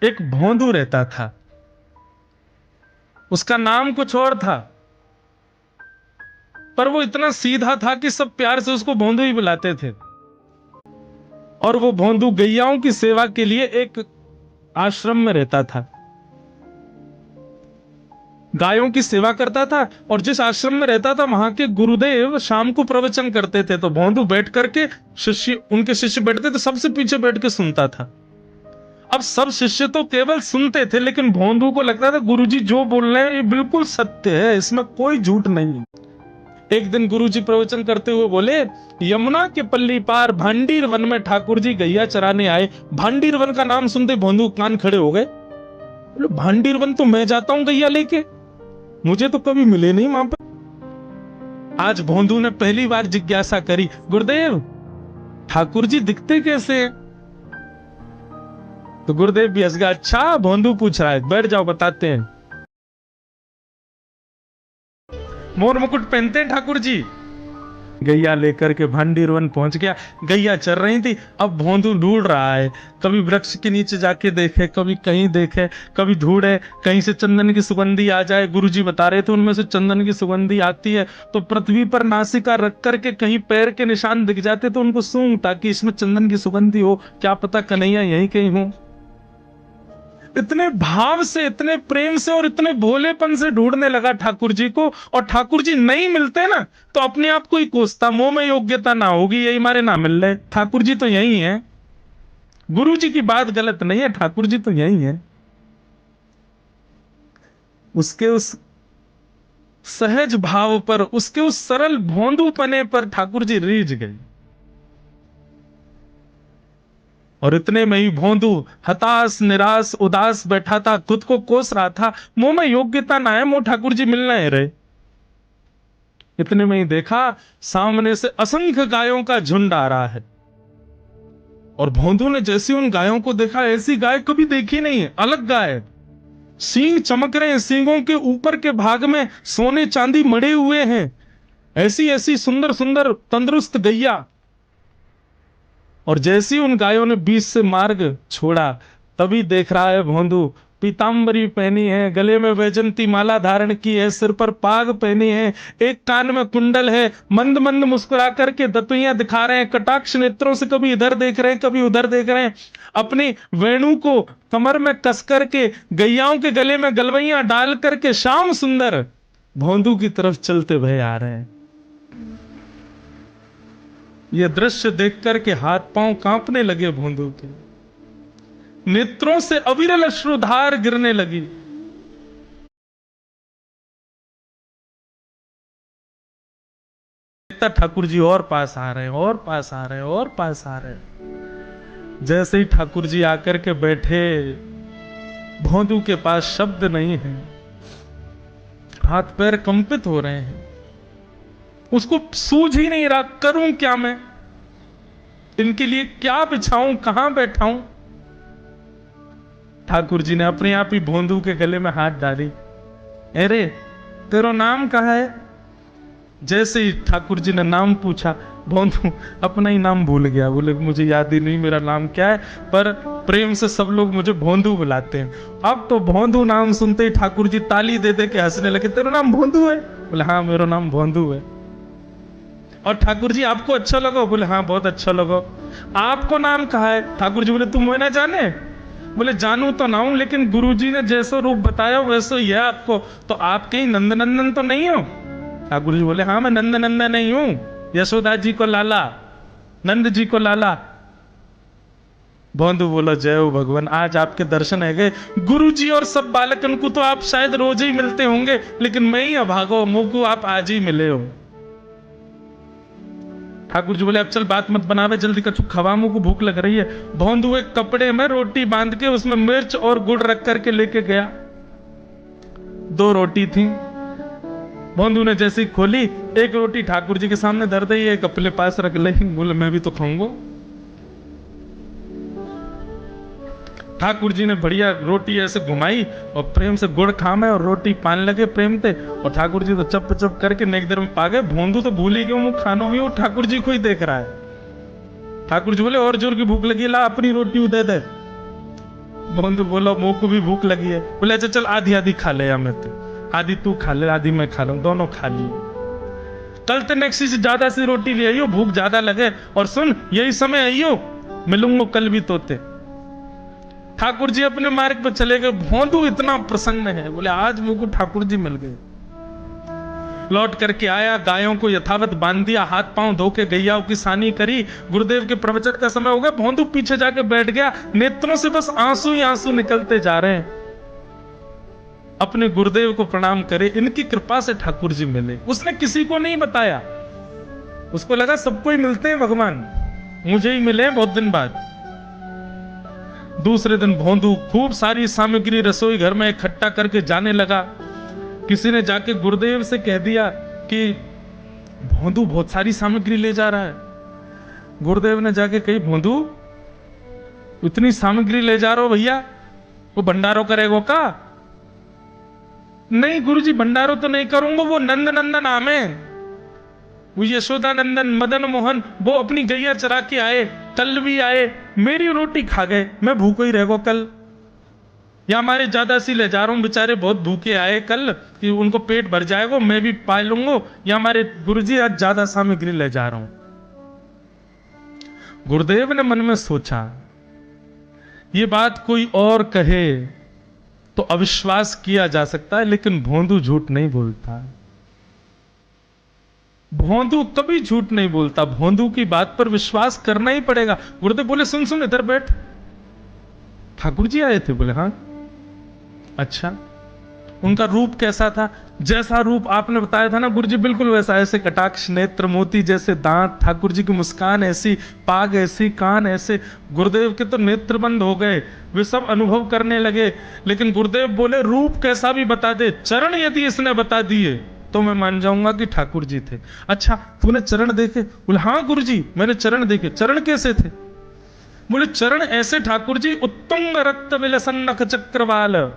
एक भोंदू रहता था। उसका नाम कुछ और था, पर वो इतना सीधा था कि सब प्यार से उसको भोंदू ही बुलाते थे। और वो भोंदू गैयाओं की सेवा के लिए एक आश्रम में रहता था, गायों की सेवा करता था। और जिस आश्रम में रहता था वहां के गुरुदेव शाम को प्रवचन करते थे, तो भोंदू बैठ करके उनके शिष्य बैठते थे, सबसे पीछे बैठ के सुनता था। अब सब शिष्य तो केवल सुनते थे, लेकिन भोंदू को लगता था गुरुजी जो बोल रहे हैं ये बिल्कुल सत्य है, इसमें कोई झूठ नहीं। एक दिन गुरुजी प्रवचन करते हुए बोले, यमुना के पल्ली पार भांडीर वन में ठाकुर जी गैया चराने आए। भांडीर वन का नाम सुनते भोंदू कान खड़े हो गए। भांडीर वन तो मैं जाता हूं गैया लेके, मुझे तो कभी मिले नहीं वहां पर। आज भोंदू ने पहली बार जिज्ञासा करी, गुरुदेव ठाकुर जी दिखते कैसे हैं? तो गुरुदेव भी हंस गया, अच्छा भोंदू पूछ रहा है, बैठ जाओ बताते हैं। मोर मुकुट पहनते हैं ठाकुर जी। गैया लेकर के भांडीर वन पहुंच गया। गैया चल रही थी। अब भोंदू ढूंढ रहा है, कभी वृक्ष के नीचे जाके देखे, कभी कहीं देखे, कभी ढूंढे कहीं से चंदन की सुगंधी आ जाए। गुरुजी बता रहे थे उनमें से चंदन की सुगंधी आती है तो पृथ्वी पर नासिका रख करके कहीं पैर के निशान दिख जाते तो उनको सूंघ, ताकि इसमें चंदन की सुगंधी हो, क्या पता कन्हैया यहीं कहीं हो। इतने भाव से, इतने प्रेम से और इतने भोलेपन से ढूंढने लगा ठाकुर जी को। और ठाकुर जी नहीं मिलते ना तो अपने आप को ही कोसता, मुंह में योग्यता ना होगी, यही मारे ना मिल रहे, ठाकुर जी तो यही है। गुरु जी की बात गलत नहीं है, ठाकुर जी तो यही है। उसके उस सहज भाव पर, उसके उस सरल भोंदूपने पर ठाकुर जी रीझ गए। और इतने में ही भोंदू हताश निराश उदास बैठा था, खुद को कोस रहा था, मुंह में योग्यता ना है, मुंह ठाकुर जी मिल नहीं रहे। इतने में ही देखा सामने से असंख्य गायों का झुंड आ रहा है। और भोंदू ने जैसे उन गायों को देखा, ऐसी गाय कभी देखी नहीं है, अलग गाय, सींग चमक रहे हैं, सींगों के ऊपर के भाग में सोने चांदी मड़े हुए हैं, ऐसी ऐसी सुंदर सुंदर तंदुरुस्त गैया। और जैसी उन गायों ने बीच से मार्ग छोड़ा, तभी देख रहा है भोंदू पीतांबरी पहनी है, गले में वैजंती माला धारण की है, सिर पर पाग पहनी है, एक कान में कुंडल है, मंद मंद मुस्कुरा करके दतुइयां दिखा रहे हैं, कटाक्ष नेत्रों से कभी इधर देख रहे हैं कभी उधर देख रहे हैं, अपनी वेणु को कमर में कस करके गैयाओं के गले में गलवैयां डाल करके श्याम सुंदर भोंदू की तरफ चलते हुए आ रहे हैं। यह दृश्य देख करके हाथ पांव कांपने लगे भोंदू के, नेत्रों से अविरल अश्रुधार गिरने लगी। ठाकुर जी और पास आ रहे हैं, और पास आ रहे हैं, और पास आ रहे हैं। जैसे ही ठाकुर जी आकर के बैठे, भोंदू के पास शब्द नहीं है, हाथ पैर कंपित हो रहे हैं, उसको सूझ ही नहीं रहा करूं क्या मैं, इनके लिए क्या बिछाऊं, कहां बैठाऊं। ठाकुर जी ने अपने आप ही भोंदू के गले में हाथ डाली, अरे तेरा नाम कहा है? जैसे ही ठाकुर जी ने नाम पूछा, भोंदू अपना ही नाम भूल गया, बोले मुझे याद ही नहीं मेरा नाम क्या है, पर प्रेम से सब लोग मुझे भोंदू बुलाते हैं। अब तो भोंदू नाम सुनते ही ठाकुर जी ताली दे दे के हंसने लगे, तेरा नाम भोंदू है? बोले हाँ मेरा नाम भोंदू है। और ठाकुर जी आपको अच्छा लगा? बोले हाँ बहुत अच्छा लगा। आपको नाम कहा है? ठाकुर जी बोले तुम मैं ना जाने? बोले जानू तो ना हूं, लेकिन गुरुजी ने जैसा रूप बताया वैसा ही है आपको, तो आप कहीं नंदनंदन तो नहीं हो? ठाकुर जी बोले हाँ मैं नंदनंदन नहीं हूं, यशोदा जी को लाला, नंद जी को लाला। भोंदू बोला जय हो भगवान, आज आपके दर्शन है गए। गुरु जी और सब बालकन को तो आप शायद रोज ही मिलते होंगे, लेकिन मैं ही अभागो मुंह को आप आज ही मिले हो। ठाकुर जी बोले अब चल बात मत बनावे, जल्दी कछु खवा, मुंह को भूख लग रही है। भोंदू एक कपड़े में रोटी बांध के उसमें मिर्च और गुड़ रख करके लेके गया। 2 रोटी थी। भोंदू ने जैसी खोली, एक रोटी ठाकुर जी के सामने धर दी, एक अपने पास रख ली। बोले मैं भी तो खाऊंगा। ठाकुर जी ने बढ़िया रोटी ऐसे घुमाई और प्रेम से गुड़ खामे और रोटी पान लगे प्रेम से, और ठाकुर जी तो चप चप करके नेक देर में पा गए। भोंदू तो भूल ही गए वो खानो भी, वो ठाकुर जी को ही देख रहा है। ठाकुर जी बोले और जोर की भूख लगी, ला अपनी रोटी दे दे। भोंदू बोला मुंह को भी भूख लगी है। बोले अच्छा चल आधी आधी खा ले, या मैं तो आधी तू खा ले आधी मैं खा लूं, दोनों खा लिए। कल तो नेक्स्ट से ज्यादा सी रोटी ले आइयो, भूख ज्यादा लगे, और सुन यही समय आइयो, मिलूंगा कल भी तोते। ठाकुर जी अपने मार्ग पर चले गए। भोंदू इतना प्रसन्न है, बोले आज मुझको ठाकुर जी मिल गए। लौट करके आया, गायों को यथावत बांध दिया, हाथ पांव धो के गैयाओं की सानी करी। गुरुदेव के प्रवचन का समय हो गया, भोंदू पीछे जाके बैठ गया। नेत्रों से बस आंसू ही आंसू निकलते जा रहे हैं। अपने गुरुदेव को प्रणाम करे, इनकी कृपा से ठाकुर जी मिले। उसने किसी को नहीं बताया, उसको लगा सबको ही मिलते हैं भगवान, मुझे ही मिले बहुत दिन बाद। दूसरे दिन भोंदू खूब सारी सामग्री रसोई घर में इकट्ठा करके जाने लगा। किसी ने जाके गुरुदेव से कह दिया कि भोंदू बहुत सारी सामग्री ले जा रहा है। गुरुदेव ने जाके कही, भोंदू इतनी सामग्री ले जा रहे हो भैया, वो भंडारो करेगो का? नहीं गुरुजी भंडारो तो नहीं करूंगा, वो नंद नंदन आमे, वो यशोदा नंदन मदन मोहन वो अपनी गैया चरा के आए, कल भी आए, मेरी रोटी खा गए, मैं भूखो ही रहेगा कल। या हमारे ज्यादा सी ले जा रहा हूं, बेचारे बहुत भूखे आए कल, कि उनको पेट भर जाएगा, मैं भी पा लूंगा। या हमारे गुरुजी आज ज्यादा सामग्री ले जा रहा हूं। गुरुदेव ने मन में सोचा, ये बात कोई और कहे तो अविश्वास किया जा सकता है, लेकिन भोंदू झूठ नहीं बोलता। भोंदू कभी झूठ नहीं बोलता, भोंदू की बात पर विश्वास करना ही पड़ेगा। गुरुदेव बोले सुन सुन इधर बैठ। ठाकुर जी आए थे? बोले हाँ। अच्छा, उनका रूप कैसा था? जैसा रूप आपने बताया था ना गुरुजी, बिल्कुल वैसा। ऐसे कटाक्ष नेत्र, मोती जैसे दांत, ठाकुर जी की मुस्कान ऐसी, पाग ऐसी, कान ऐसे। गुरुदेव के तो नेत्र बंद हो गए, वे सब अनुभव करने लगे। लेकिन गुरुदेव बोले रूप कैसा भी बता दे, चरण यदि इसने बता दिए तो मैं मान जाऊंगा कि ठाकुर जी थे। अच्छा तूने चरण देखे? बोले हाँ गुरुजी मैंने चरण देखे। चरण कैसे थे? बोले चरण ऐसे ठाकुर जी, उत्तुंग रक्त विलसन नख चक्रवाल।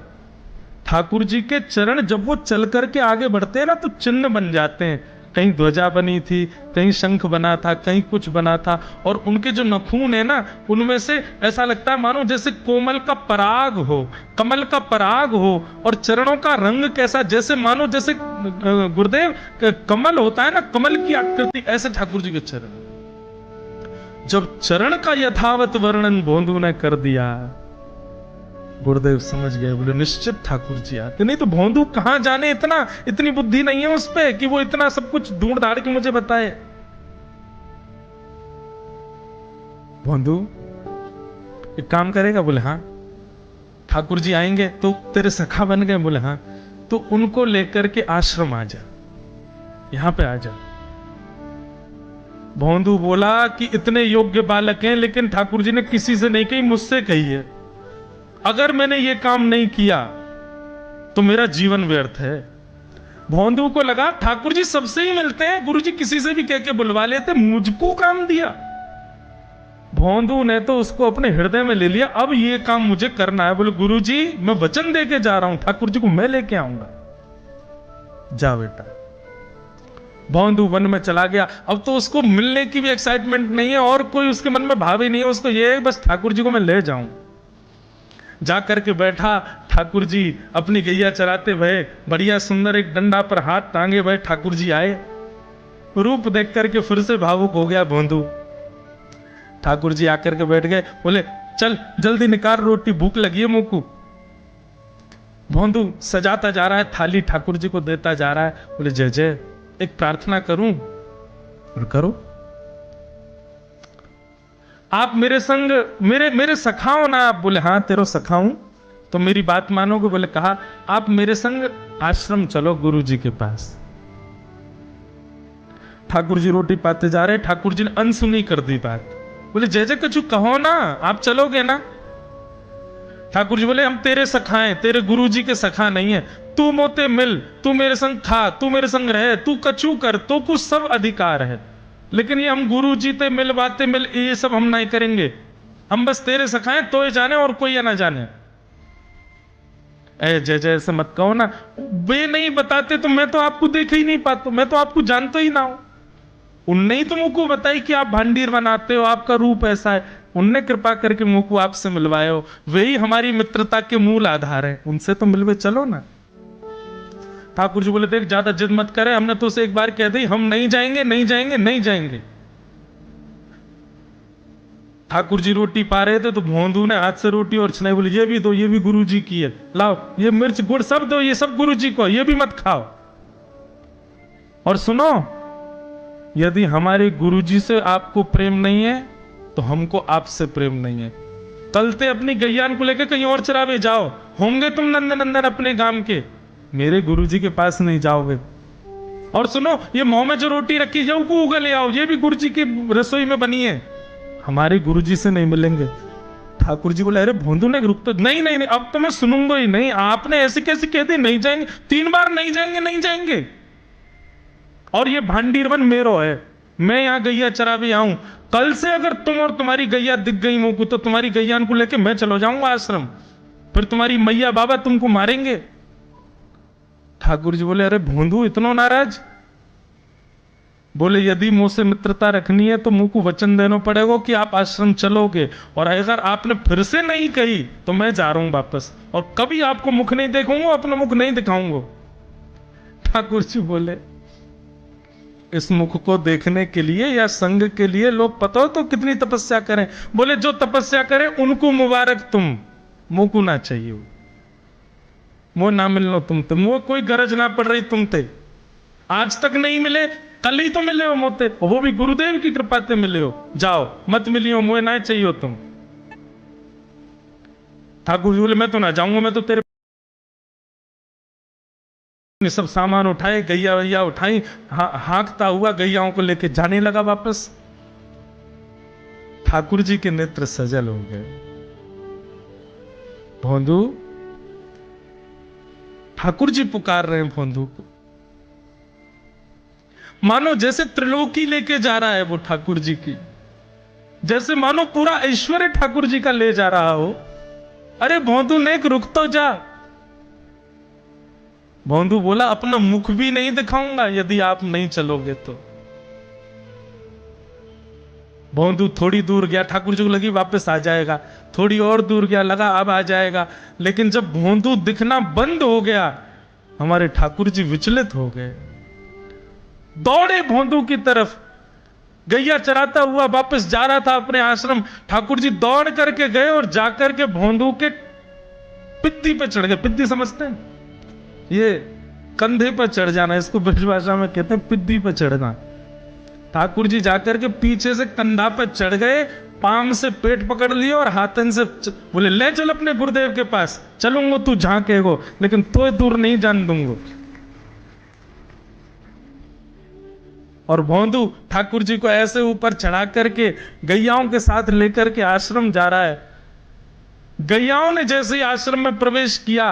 ठाकुर जी के चरण जब वो चल करके आगे बढ़ते हैं ना, तो चिन्ह बन जाते हैं। कहीं ध्वजा बनी थी, कहीं शंख बना था, कहीं कुछ बना था। और उनके जो नखून है ना, उनमें से ऐसा लगता है मानो जैसे कोमल का पराग हो, कमल का पराग हो। और चरणों का रंग कैसा, जैसे मानो जैसे गुरुदेव कमल होता है ना, कमल की आकृति, ऐसे ठाकुर जी के चरण। जब चरण का यथावत वर्णन भोंदू ने कर दिया, गुरुदेव समझ गए। बोले निश्चित ठाकुर जी आते। नहीं तो भोंदू कहां जाने, इतनी बुद्धि नहीं है उस पे कि वो इतना सब कुछ ढूंढ ढाड़ के मुझे बताए। भोंदू एक काम करेगा? बोले हाँ। ठाकुर जी आएंगे तो तेरे सखा बन गए? बोले हाँ। तो उनको लेकर के आश्रम आ जा, यहां पे आ जा। भोंदू बोला कि इतने योग्य बालक हैं, लेकिन ठाकुर जी ने किसी से नहीं कही, मुझसे कही है। अगर मैंने ये काम नहीं किया तो मेरा जीवन व्यर्थ है। भोंदू को लगा ठाकुर जी सबसे ही मिलते हैं, गुरु जी किसी से भी कह के बुलवा लेते, मुझको काम दिया। भोंदू ने तो उसको अपने हृदय में ले लिया, अब ये काम मुझे करना है। बोले गुरु जी मैं वचन दे के जा रहा हूं, ठाकुर जी को मैं लेके आऊंगा। जा बेटा। भोंदू वन में चला गया। अब तो उसको मिलने की भी एक्साइटमेंट नहीं है, और कोई उसके मन में भाव ही नहीं है। उसको ये है बस ठाकुर जी को मैं ले जाऊं। जा करके बैठा, ठाकुर जी अपनी गैया चराते भये, बढ़िया सुंदर एक डंडा पर हाथ टांगे भये ठाकुर जी आए। रूप देख करके फिर से भावुक हो गया भोंदू। ठाकुर जी आकर के बैठ गए। बोले चल जल्दी निकाल रोटी, भूख लगी है मुंह को। भोंदू सजाता जा रहा है थाली, ठाकुर जी को देता जा रहा है। बोले जय जय, एक प्रार्थना करूं? करो। आप मेरे संग मेरे सखाओ ना? आप बोले हाँ तेरो सखाऊं, तो मेरी बात मानोगे? बोले कहा आप मेरे संग आश्रम चलो गुरु जी के पास। ठाकुर जी रोटी पाते जा रहे, ठाकुर जी ने अनसुनी कर दी बात। बोले जय जय कछु कहो ना, आप चलोगे ना? ठाकुर जी बोले हम तेरे सखा हैं, तेरे गुरु जी के सखा नहीं है। तू मोते मिल, तू मेरे संग खा, तू मेरे संग रहे, तू कछु कर, तो कुछ सब अधिकार है, लेकिन ये हम गुरु जी ते मिल बातें मिल ये सब हम नहीं करेंगे। हम बस तेरे सखाएं, तो ये जाने और कोई ना जाने। ए जय जय ऐसे मत कहो ना, वे नहीं बताते तो मैं तो आपको देख ही नहीं पाता, मैं तो आपको जानता ही ना हूं। उनने ही तुमको बताई कि आप भांडीर बनाते हो, आपका रूप ऐसा है। उनने कृपा करके मुकु आपसे मिलवाए हो, वही हमारी मित्रता के मूल आधार है, उनसे तो मिलवे चलो ना। ठाकुर जी बोले देख ज्यादा जिद मत करे, हमने तो उसे एक बार कह दी हम नहीं जाएंगे नहीं जाएंगे नहीं जाएंगे। ठाकुर जी रोटी पा रहे थे तो भोंदू ने हाथ से रोटी और छनाई बोली ये भी दो, ये भी गुरु जी की है, लाओ ये मिर्च गुड़ सब दो, ये सब गुरु जी को, ये भी मत खाओ। और सुनो, यदि हमारे गुरु जी से आपको प्रेम नहीं है तो हमको आपसे प्रेम नहीं है। कलते अपनी गैयान को लेकर कहीं और चरावे जाओ, होंगे तुम नंदन नंदन अपने गांव के, मेरे गुरु जी के पास नहीं जाओगे। और सुनो, ये मुंह में जो रोटी रखी जाओ को उगल ले आओ, ये भी गुरु जी की रसोई में बनी है, हमारे गुरु जी से नहीं मिलेंगे। ठाकुर जी बोले अरे भोंदू ने रुक तो, नहीं नहीं नहीं अब तो मैं सुनूंगा ही नहीं, आपने ऐसे कैसे कह दी नहीं जाएंगे, 3 बार नहीं जाएंगे नहीं जाएंगे। और ये भांडीरवन मेरो है, मैं यहां गैया चरावे आऊं, कल से अगर तुम और तुम्हारी गैया दिख गई मुझको तो तुम्हारी गैयान को लेके मैं चलो जाऊंगा आश्रम, फिर तुम्हारी मैया बाबा तुमको मारेंगे। ठाकुर जी बोले अरे भोंदू इतना नाराज? बोले यदि मुझसे मित्रता रखनी है तो मुझको वचन देना पड़ेगा कि आप आश्रम चलोगे, और अगर आपने फिर से नहीं कही तो मैं जा रहा हूं वापस, और कभी आपको मुख नहीं देखूंगा, अपना मुख नहीं दिखाऊंगा। ठाकुर जी बोले इस मुख को देखने के लिए या संग के लिए लोग पता हो तो कितनी तपस्या करें। बोले जो तपस्या करें उनको मुबारक, तुम मुझको ना चाहिए, वो ना मिलना तुम वो कोई गरज ना पड़ रही तुम ते, आज तक नहीं मिले कल ही तो मिले हो मोते, वो भी गुरुदेव की कृपा से मिले हो, जाओ मत मिलियो, मुझे ना चाहिए तुम। ठाकुर जी बोले मैं तो ना जाऊंगा, मैं तो तेरे सब सामान उठाए, गैया वैया उठाई, हाँकता हुआ गैयाओं को लेके जाने लगा वापस। ठाकुर जी के नेत्र सजल हो गए। भोंदू, ठाकुर जी पुकार रहे हैं भोंदू को, मानो जैसे त्रिलोकी लेके जा रहा है वो ठाकुर जी की, जैसे मानो पूरा ऐश्वर्य ठाकुर जी का ले जा रहा हो। अरे भोंदू ने एक रुक तो जा। भोंदू बोला अपना मुख भी नहीं दिखाऊंगा यदि आप नहीं चलोगे तो। भोंदू थोड़ी दूर गया, ठाकुर जी को लगी वापस आ जाएगा, थोड़ी और दूर गया, लगा अब आ जाएगा, लेकिन जब भोंदू दिखना बंद हो गया हमारे ठाकुर जी विचलित हो गए, दौड़े भोंदू की तरफ, गैया चराता हुआ वापस जा रहा था अपने आश्रम, ठाकुर जी दौड़ करके गए और जाकर के भोंदू के पित्ती पे चढ़ गए। पित्ती समझते हैं, ये कंधे पर चढ़ जाना, इसको ब्रज भाषा में कहते हैं पिद्दी पर चढ़ना। ठाकुर जी जाकर के पीछे से कंधा पर चढ़ गए, पांव से पेट पकड़ लिया और हाथन से बोले ले चल अपने गुरुदेव के पास, चलूंगा तू जहां कहेगो, लेकिन तो दूर नहीं जान दूंगा। और भोंदू ठाकुर जी को ऐसे ऊपर चढ़ा करके गैयाओं के साथ लेकर के आश्रम जा रहा है। गैयाओं ने जैसे ही आश्रम में प्रवेश किया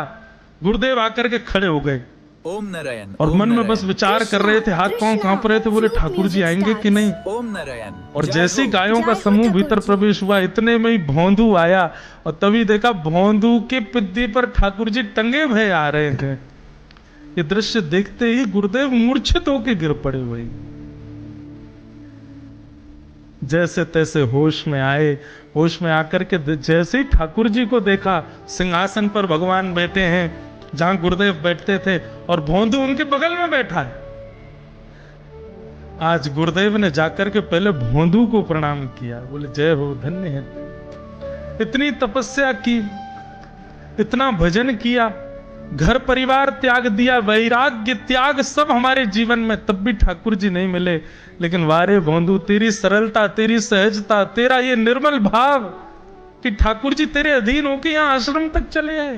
गुरुदेव आकर के खड़े हो गए, ओम नारायण, और मन में बस विचार कर रहे थे, हाथ पांव कांप रहे थे, बोले ठाकुर जी आएंगे कि नहीं। ओम नारायण। और जैसे ही गायों का समूह भीतर प्रवेश हुआ इतने में ही भोंदू आया, और तभी देखा भोंदू के पिद्दी पर ठाकुर जी टंगे भय आ रहे थे। ये दृश्य देखते ही गुरुदेव मूर्छित होकर गिर पड़े हुए, जैसे तैसे होश में आए। होश में आकर के जैसे ही ठाकुर जी को देखा, सिंहासन पर भगवान बैठे हैं जहां गुरुदेव बैठते थे, और भोंदू उनके बगल में बैठा है। आज गुरुदेव ने जाकर के पहले भोंदू को प्रणाम किया, बोले जय हो, धन्य है, इतनी तपस्या की, इतना भजन किया, घर परिवार त्याग दिया, वैराग्य त्याग सब हमारे जीवन में, तब भी ठाकुर जी नहीं मिले। लेकिन वारे भोंदू, तेरी सरलता, तेरी सहजता, तेरा ये निर्मल भाव कि ठाकुर जी तेरे अधीन होके यहां आश्रम तक चले आए।